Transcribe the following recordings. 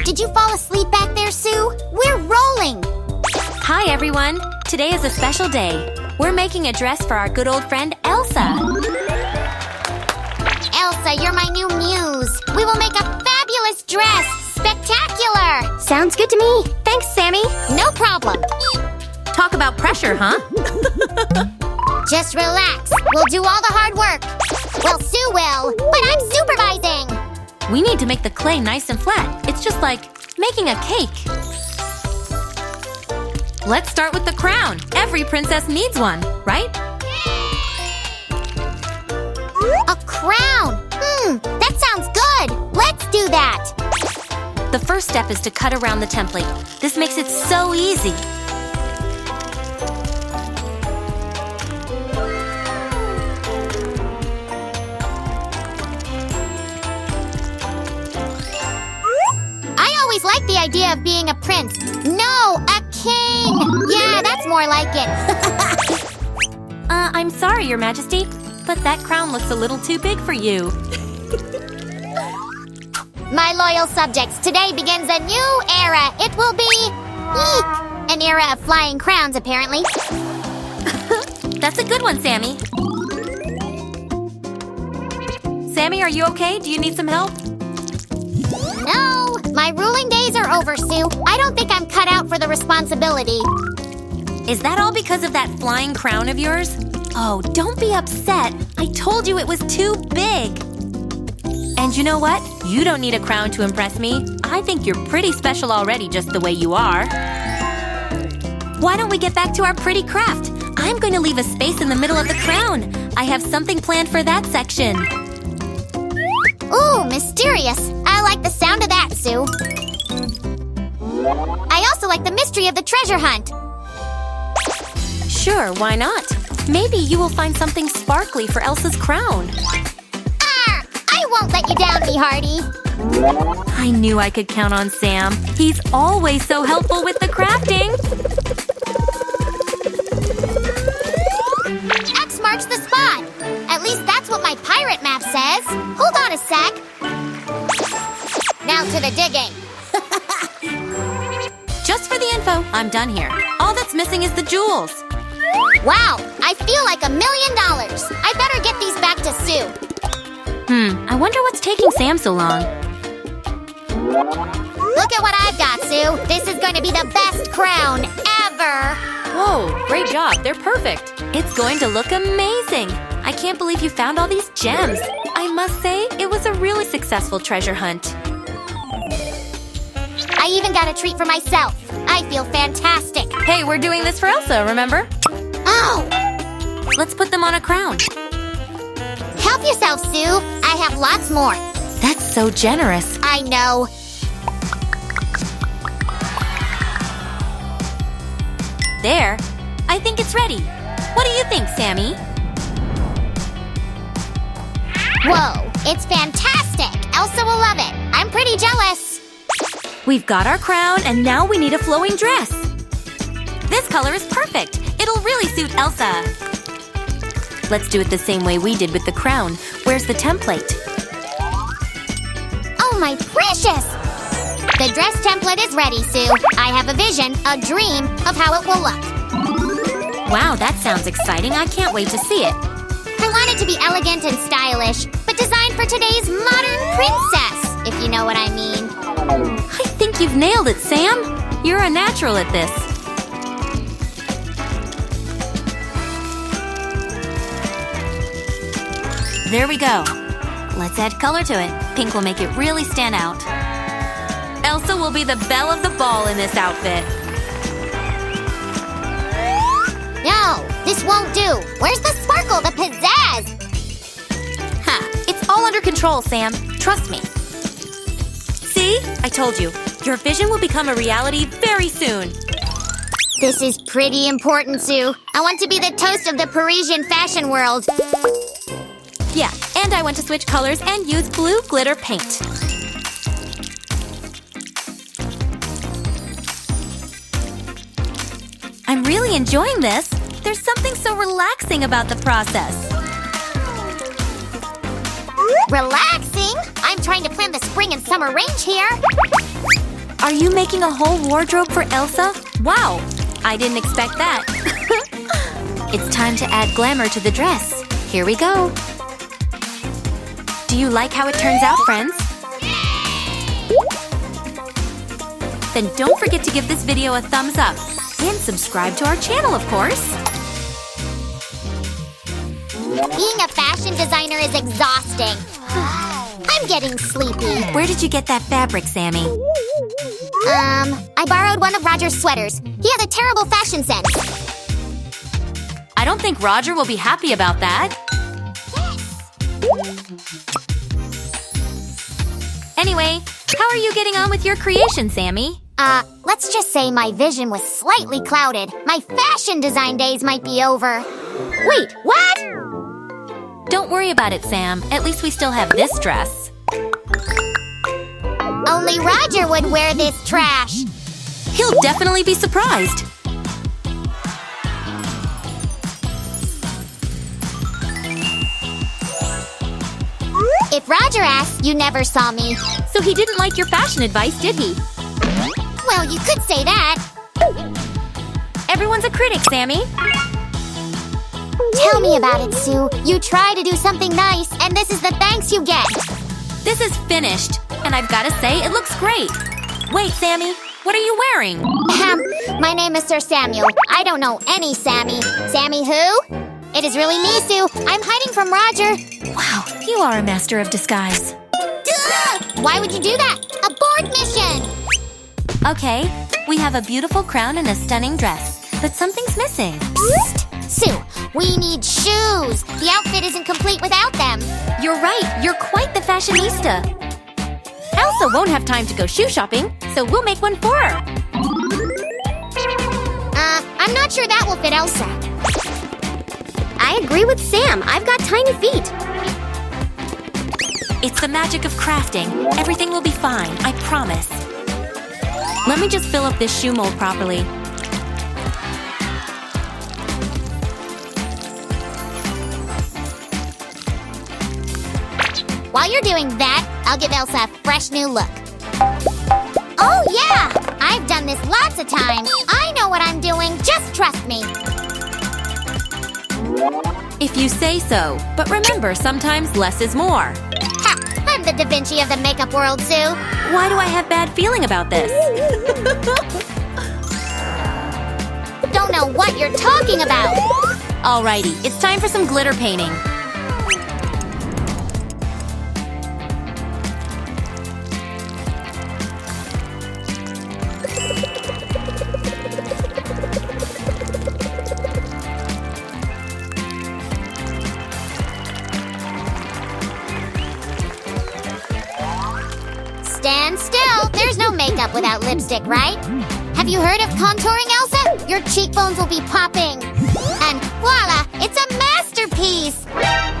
Did you fall asleep back there, Sue? We're rolling! Hi, everyone. Today is a special day. We're making a dress for our good old friend, Elsa. Elsa, you're my new muse. We will make a fabulous dress. Spectacular! Sounds good to me. Thanks, Sammy. No problem. Talk about pressure, huh? Just relax. We'll do all the hard work. Well, Sue will, but I'm supervising. We need to make the clay nice and flat. It's just like making a cake. Let's start with the crown. Every princess needs one, right? A crown! That sounds good. Let's do that. The first step is to cut around the template. This makes it so easy. I always liked the idea of being a prince. No, a king! Yeah, that's more like it. I'm sorry, Your Majesty, but that crown looks a little too big for you. My loyal subjects, today begins a new era. It will be... eek! An era of flying crowns, apparently. That's a good one, Sammy. Sammy, are you okay? Do you need some help? No, my ruling days are over, Sue. I don't think I'm cut out for the responsibility. Is that all because of that flying crown of yours? Oh, don't be upset. I told you it was too big. And you know what? You don't need a crown to impress me. I think you're pretty special already just the way you are. Why don't we get back to our pretty craft? I'm going to leave a space in the middle of the crown. I have something planned for that section. Ooh, mysterious. I like the sound of that, Sue. I also like the mystery of the treasure hunt. Sure, why not? Maybe you will find something sparkly for Elsa's crown. I won't let you down, me hearty. I knew I could count on Sam. He's always so helpful with the crafting. X marks the spot. At least that's what my pirate map says. Hold on a sec. Now to the digging. Just for the info, I'm done here. All that's missing is the jewels. Wow, I feel like $1 million. I better get these back to Sue. I wonder what's taking Sam so long. Look at what I've got, Sue. This is going to be the best crown ever. Whoa, great job. They're perfect. It's going to look amazing. I can't believe you found all these gems. I must say, it was a really successful treasure hunt. I even got a treat for myself. I feel fantastic. Hey, we're doing this for Elsa, remember? Oh! Let's put them on a crown. Help yourself, Sue. I have lots more. That's so generous. I know. There. I think it's ready. What do you think, Sammy? Whoa, it's fantastic. Elsa will love it. I'm pretty jealous. We've got our crown, and now we need a flowing dress. This color is perfect. It'll really suit Elsa. Let's do it the same way we did with the crown. Where's the template? Oh, my precious! The dress template is ready, Sue. I have a vision, a dream of how it will look. Wow, that sounds exciting. I can't wait to see it. I want it to be elegant and stylish, but designed for today's modern princess, if you know what I mean. I think you've nailed it, Sam. You're a natural at this. There we go. Let's add color to it. Pink will make it really stand out. Elsa will be the belle of the ball in this outfit. No, this won't do. Where's the sparkle, the pizzazz? Ha! It's all under control, Sam. Trust me. See? I told you. Your vision will become a reality very soon. This is pretty important, Sue. I want to be the toast of the Parisian fashion world. Yeah, and I want to switch colors and use blue glitter paint. I'm really enjoying this. There's something so relaxing about the process. Relaxing? I'm trying to plan in the spring and summer range here. Are you making a whole wardrobe for Elsa? Wow, I didn't expect that. It's time to add glamour to the dress. Here we go. Do you like how it turns out, friends? Then don't forget to give this video a thumbs up and subscribe to our channel, of course. Being a fashion designer is exhausting. I'm getting sleepy. Where did you get that fabric, Sammy? I borrowed one of Roger's sweaters. He has a terrible fashion sense. I don't think Roger will be happy about that. Anyway, how are you getting on with your creation, Sammy? Let's just say my vision was slightly clouded. My fashion design days might be over. Wait, what? Don't worry about it, Sam. At least we still have this dress. Only Roger would wear this trash. He'll definitely be surprised. If Roger asks, you never saw me. So he didn't like your fashion advice, did he? Well, you could say that. Everyone's a critic, Sammy. Tell me about it, Sue. You try to do something nice, and this is the thanks you get. This is finished, and I've got to say, it looks great. Wait, Sammy, what are you wearing? My name is Sir Samuel. I don't know any Sammy. Sammy who? It is really me, Sue. I'm hiding from Roger. Wow, you are a master of disguise. Duh! Why would you do that? Abort mission! Okay, we have a beautiful crown and a stunning dress, but something's missing. Psst! Sue, we need shoes. The outfit isn't complete without them. You're right, you're quite the fashionista. Elsa won't have time to go shoe shopping, so we'll make one for her. I'm not sure that will fit Elsa. I agree with Sam. I've got tiny feet. It's the magic of crafting. Everything will be fine, I promise. Let me just fill up this shoe mold properly. While you're doing that, I'll give Elsa a fresh new look. Oh, yeah! I've done this lots of times. I know what I'm doing. Just trust me. If you say so. But remember, sometimes less is more. Ha! I'm the Da Vinci of the makeup world, Sue. Why do I have bad feeling about this? Don't know what you're talking about. Alrighty, it's time for some glitter painting. Stand still. There's no makeup without lipstick, right? Have you heard of contouring, Elsa? Your cheekbones will be popping. And voila, it's a masterpiece.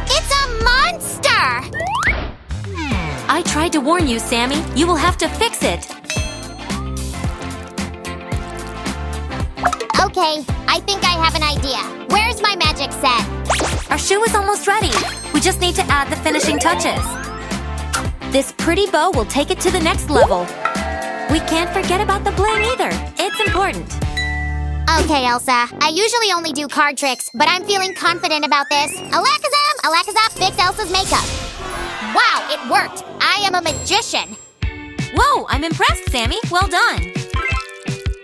It's a monster. I tried to warn you, Sammy. You will have to fix it. Okay, I think I have an idea. Where's my magic set? Our shoe is almost ready. We just need to add the finishing touches. This pretty bow will take it to the next level. We can't forget about the bling either. It's important. Okay, Elsa. I usually only do card tricks, but I'm feeling confident about this. Alakazam! Alakazam, fix Elsa's makeup. Wow, it worked. I am a magician. Whoa, I'm impressed, Sammy. Well done.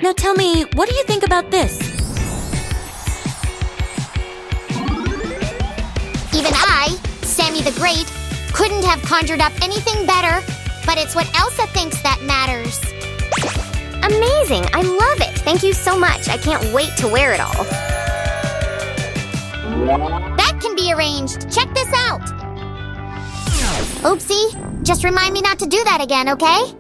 Now tell me, what do you think about this? Even I, Sammy the Great, couldn't have conjured up anything better, but it's what Elsa thinks that matters. Amazing. I love it. Thank you so much. I can't wait to wear it all. That can be arranged. Check this out. Oopsie. Just remind me not to do that again, okay?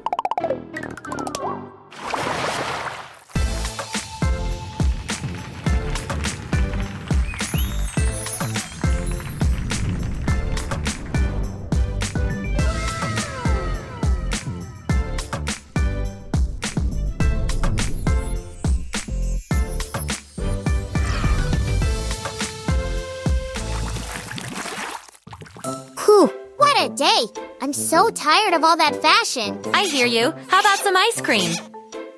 Whew, what a day. I'm so tired of all that fashion. I hear you. How about some ice cream?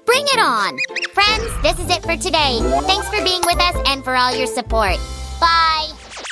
Bring it on! Friends, this is it for today. Thanks for being with us and for all your support. Bye!